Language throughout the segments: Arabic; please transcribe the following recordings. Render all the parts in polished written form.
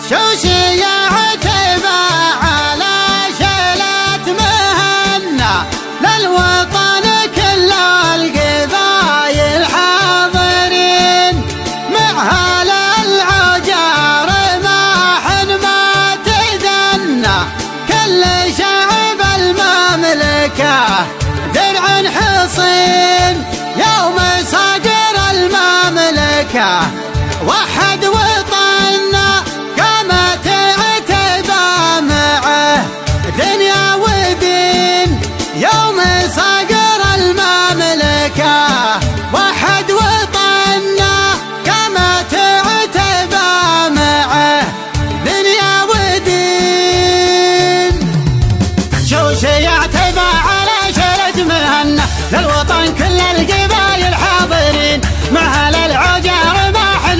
شوشي يا عتبة على شيلة مهنا للوطن كل القبايل حاضرين مع هل العجار ما حن ما تدنى كل شعب المملكة درع حصين يوم صقر المملكة وحد وطننا قامت عتبة معه دنيا ودين يوم صقر المملكة وحد وطننا قامت عتبة معه دنيا ودين شوشي عتبة على شرد مهنا للوطن كل القبايل حاضرين مع هل العجار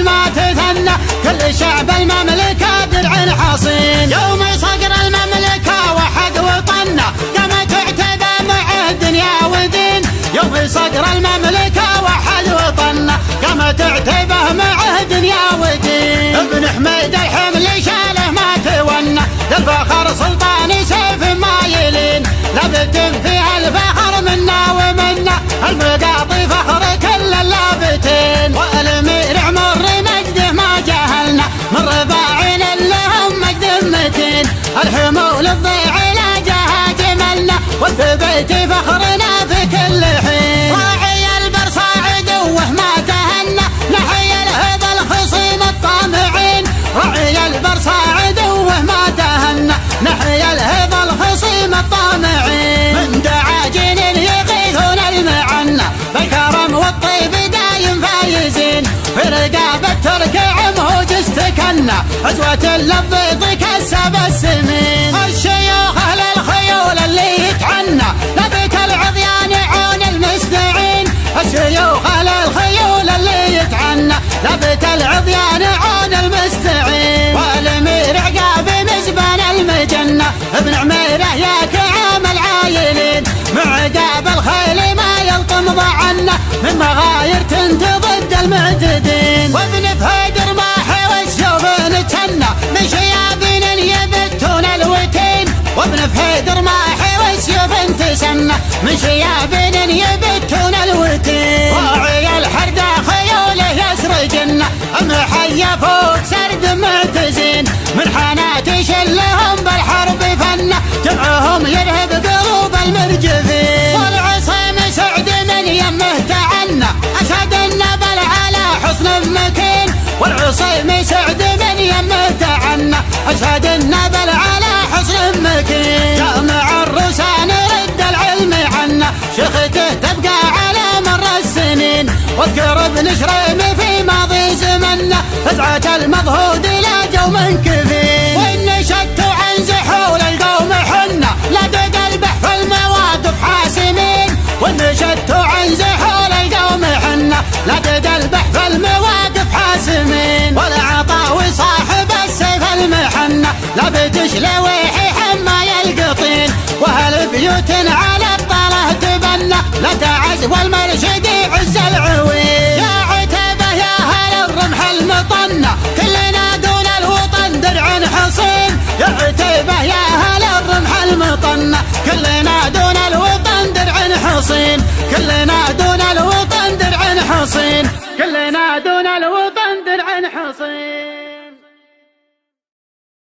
ما تثنى كل شعب المملكة درع حصين يوم صقر المملكة وحد وطننا قامت عتبة معه دنيا ودين يوم صقر المملكة وحد وطننا قامت عتبة معه دنيا ودين ابن حميد الحمل شاله ما تونى للفخر سلطان سيف ما يلين لابت فيها الفخر منا ومنا المقاطي فخر كل اللابتين والامير عمر مجده ما جهلنا من رباعين لهم مجد متين الحمول الضيع لا جها جملنا والثبت فخرنا في كل حين راعي البرصاعد وما تهنى نحي الهضى الخصيم الطامعين راعي البرصاعد وما تهنى نحي الهضى الخصيم الطامعين من دعاجين يغيثون المعنى بالكرم والطيب دايم فايزين في رقاب الترك عمهوج استكنا عزوة اللفظ كسب السمين الشيوخ اهل الخيول اللي يتعنى لبيت العضيان عون المستعين الشيوخ اهل الخيول اللي يتعنى لبيت العضيان عون المستعين والامير عقاب مزبان المجنة ابن عميره يا كعام العايلين مع عقاب الخيل ما يلطم ضعنا من مغاير ضد المعتدين وابن فهد رماحي والسيوف نتهنى من شيابين يبتون الوتين وابن فهد رماحي والسيوف تسنى من شيابين يبتون الوتين راعي الحردة خيوله يسرجنا محيا فوق سرد معتزين من حانات شلهم بالحرب فنة جمعهم يرهب قلوب المرجفين والعصيم سعد من يمه تعنى أشهد النبل على حسن مكين والعصيم سعد من يمه تعنى أشهد النبل على حسن مكين جامع الرسان رد العلم عنا شيخته تبقى على مر السنين واذكر ابن شريم في ماضي زمنا فزعة المضهود لا جوم كثير وإن شتوا عن زحول القوم حنا لدى البح في المواقف حاسمين وإن شتوا عن زحول القوم حنا لدى البح في المواقف حاسمين والعطاوي صاحب السيف المحنة لبتش لويحي حمايا القطين وهل بيوت على الطاله تبنى لا تعز والمرشد عز العوين يا عتبة يا هل الرمح المطنة كلنا دون الوطن درع حصين يا عتبة يا هل الرمح المطنة كلنا دون الوطن درع حصين كلنا دون الوطن درع حصين كلنا دون الوطن درع حصين.